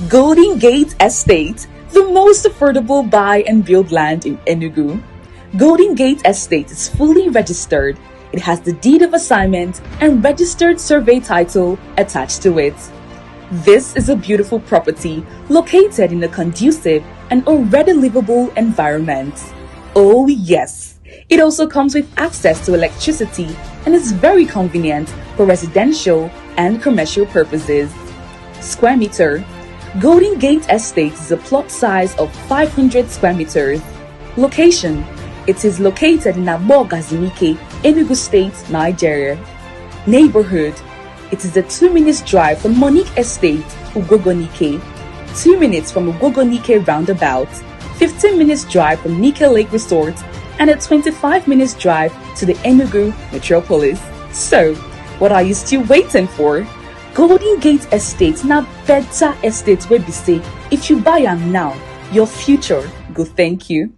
Golden Gate Estate, the most affordable buy and build land in Enugu. Golden Gate Estate is fully registered. It has the deed of assignment and registered survey title attached to it. This is a beautiful property located in a conducive and already livable environment. Oh yes, it also comes with access to electricity and is very convenient for residential and commercial purposes. Square meter. Golden Gate Estate is a plot size of 500 square meters. Location. It is located in Agbogazi, Enugu State, Nigeria. Neighborhood. It is a 2-minute drive from Monique Estate, Ugwogo Nike, 2 minutes from Ugwogo Nike roundabout, 15 minutes drive from Nike Lake Resort, and a 25 minutes drive to the Enugu metropolis. So, what are you still waiting for? Golden Gate Estate na better estate wey be say if you buy am now, your future go thank you.